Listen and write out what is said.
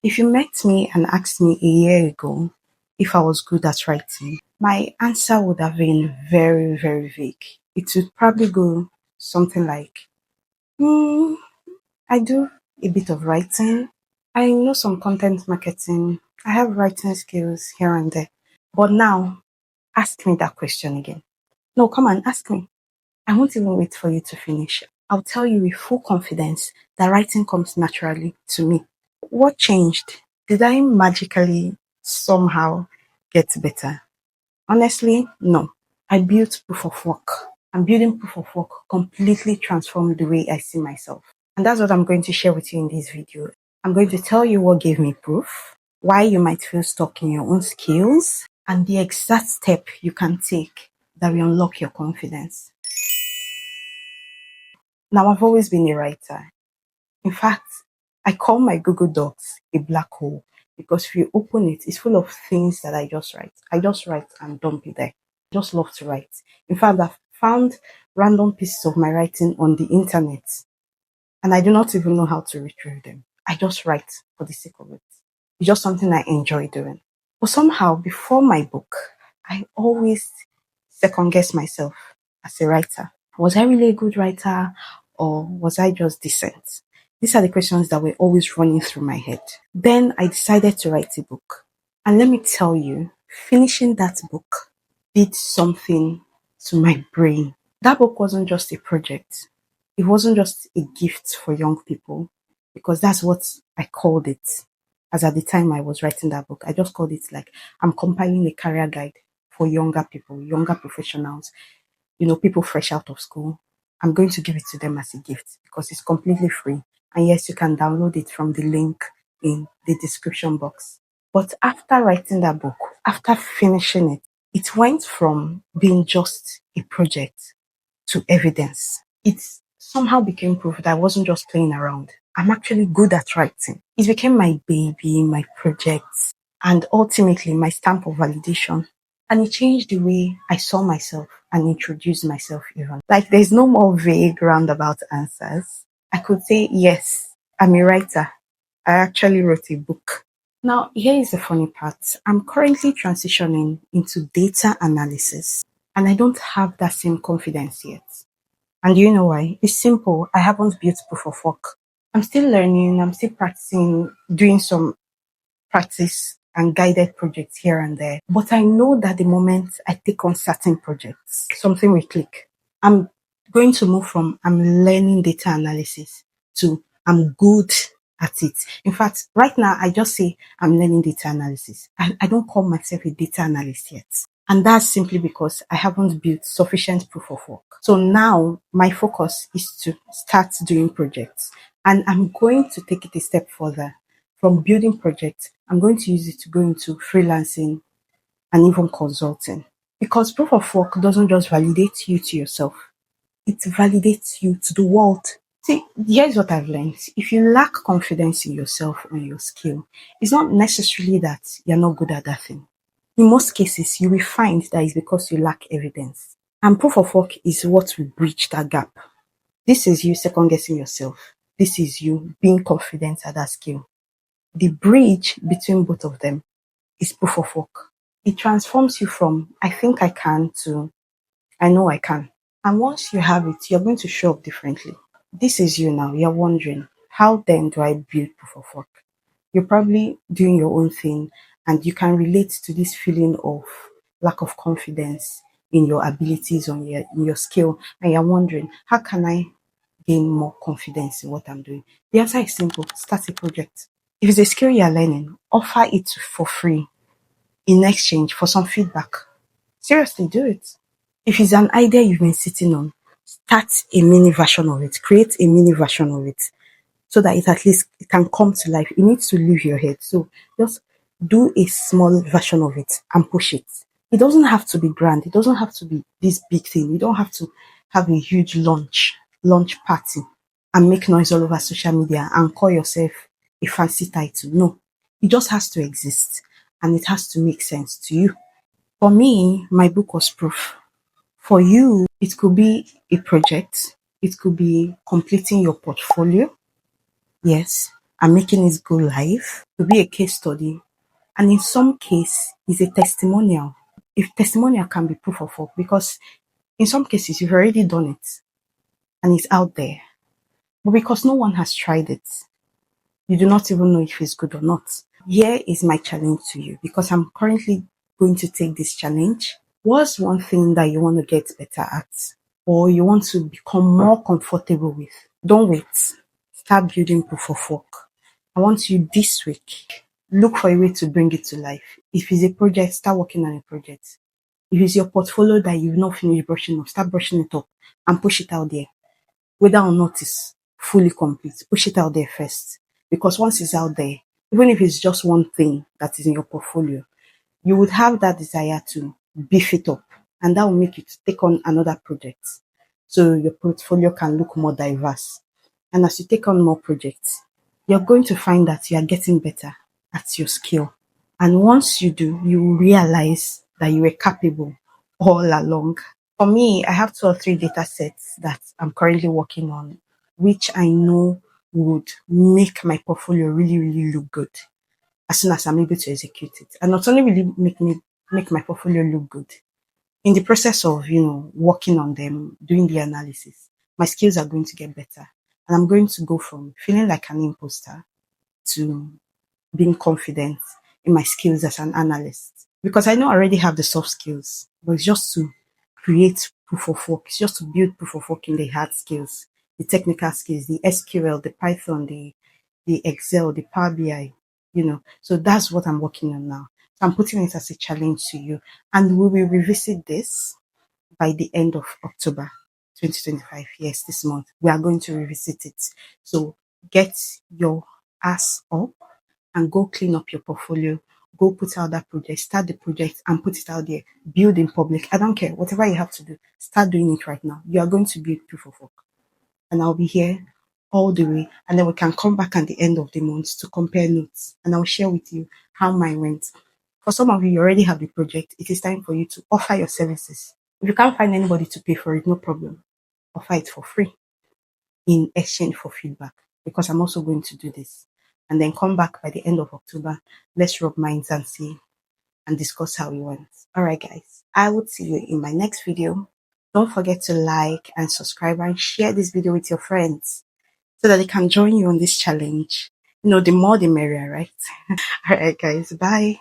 If you met me and asked me a year ago if I was good at writing, my answer would have been very, very vague. It would probably go something like, hmm, I do a bit of writing. I know some content marketing. I have writing skills here and there. But now, ask me that question again. No, come on, ask me. I won't even wait for you to finish. I'll tell you with full confidence that writing comes naturally to me. What changed? Did I magically somehow get better? Honestly, no. I built proof of work. And building proof of work completely transformed the way I see myself. And that's what I'm going to share with you in this video. I'm going to tell you what gave me proof, why you might feel stuck in your own skills, and the exact step you can take that will unlock your confidence. Now, I've always been a writer. In fact, I call my Google Docs a black hole because if you open it, it's full of things that I just write. I just write and dump it there. I just love to write. In fact, I've found random pieces of my writing on the internet and I do not even know how to retrieve them. I just write for the sake of it. It's just something I enjoy doing. But somehow, before my book, I always second guess myself as a writer. Was I really a good writer or was I just decent? These are the questions that were always running through my head. Then I decided to write a book. And let me tell you, finishing that book did something to my brain. That book wasn't just a project. It wasn't just a gift for young people because that's what I called it. As at the time I was writing that book, I just called it like I'm compiling a career guide for younger people, younger professionals, people fresh out of school. I'm going to give it to them as a gift because it's completely free. And yes, you can download it from the link in the description box. But after writing that book, after finishing it, it went from being just a project to evidence. It somehow became proof that I wasn't just playing around. I'm actually good at writing. It became my baby, my project, and ultimately my stamp of validation. And it changed the way I saw myself and introduced myself even. Like there's no more vague roundabout answers. I could say, yes, I'm a writer. I actually wrote a book. Now, here is the funny part. I'm currently transitioning into data analysis and I don't have that same confidence yet. And do you know why? It's simple. I haven't built proof of work. I'm still learning. I'm still practicing, doing some practice and guided projects here and there. But I know that the moment I take on certain projects, something will click. I'm going to move from I'm learning data analysis to I'm good at it. In fact, right now, I just say I'm learning data analysis. I don't call myself a data analyst yet. And that's simply because I haven't built sufficient proof of work. So now my focus is to start doing projects. And I'm going to take it a step further. From building projects, I'm going to use it to go into freelancing and even consulting. Because proof of work doesn't just validate you to yourself, it validates you to the world. See, here's what I've learned. If you lack confidence in yourself or your skill, it's not necessarily that you're not good at that thing. In most cases, you will find that it's because you lack evidence. And proof of work is what will bridge that gap. This is you second guessing yourself. This is you being confident at that skill. The bridge between both of them is proof of work. It transforms you from I think I can to I know I can. And once you have it, you're going to show up differently. This is you now. You're wondering, how then do I build proof of work? You're probably doing your own thing and you can relate to this feeling of lack of confidence in your abilities in your skill. And you're wondering, how can I gain more confidence in what I'm doing? The answer is simple. Start a project. If it's a skill you're learning, offer it for free in exchange for some feedback. Seriously, do it. If it's an idea you've been sitting on, start a mini version of it. Create a mini version of it so that it can come to life. It needs to leave your head. So just do a small version of it and push it. It doesn't have to be grand. It doesn't have to be this big thing. You don't have to have a huge launch party and make noise all over social media and call yourself a fancy title. No, it just has to exist and it has to make sense to you. For me, my book was proof. For you, it could be a project. It could be completing your portfolio. Yes. and making it go live to be a case study. And in some case, is a testimonial. If testimonial can be proof of work, because in some cases you've already done it and it's out there. But because no one has tried it, you do not even know if it's good or not. Here is my challenge to you, because I'm currently going to take this challenge. What's one thing that you want to get better at, or you want to become more comfortable with? Don't wait. Start building proof of work. I want you this week, look for a way to bring it to life. If it's a project, start working on a project. If it's your portfolio that you've not finished brushing up, start brushing it up and push it out there. Whether or not it's fully complete, push it out there first. Because once it's out there, even if it's just one thing that is in your portfolio, you would have that desire to beef it up, and that will make you to take on another project. So your portfolio can look more diverse. And as you take on more projects, you're going to find that you are getting better at your skill. And once you do, you will realize that you were capable all along. For me, I have 2 or 3 data sets that I'm currently working on, which I know would make my portfolio really, really look good as soon as I'm able to execute it. And not only will it make my portfolio look good, in the process of, working on them, doing the analysis, my skills are going to get better. And I'm going to go from feeling like an imposter to being confident in my skills as an analyst. Because I know I already have the soft skills, but it's just to create proof of work. It's just to build proof of work in the hard skills, the technical skills, the SQL, the Python, the Excel, the Power BI. So that's what I'm working on now. So I'm putting it as a challenge to you. And we will revisit this by the end of October 2025. Yes, this month. We are going to revisit it. So get your ass up and go clean up your portfolio. Go put out that project, start the project and put it out there. Build in public. I don't care. Whatever you have to do, start doing it right now. You are going to build proof of work. And I'll be here all the way. And then we can come back at the end of the month to compare notes. And I'll share with you how mine went. For some of you already have the project. It is time for you to offer your services. If you can't find anybody to pay for it, no problem. Offer it for free in exchange for feedback, because I'm also going to do this. And then come back by the end of October. Let's rub minds and see and discuss how it went. All right, guys. I will see you in my next video. Don't forget to like and subscribe and share this video with your friends so that they can join you on this challenge. The more the merrier, right? All right, guys. Bye.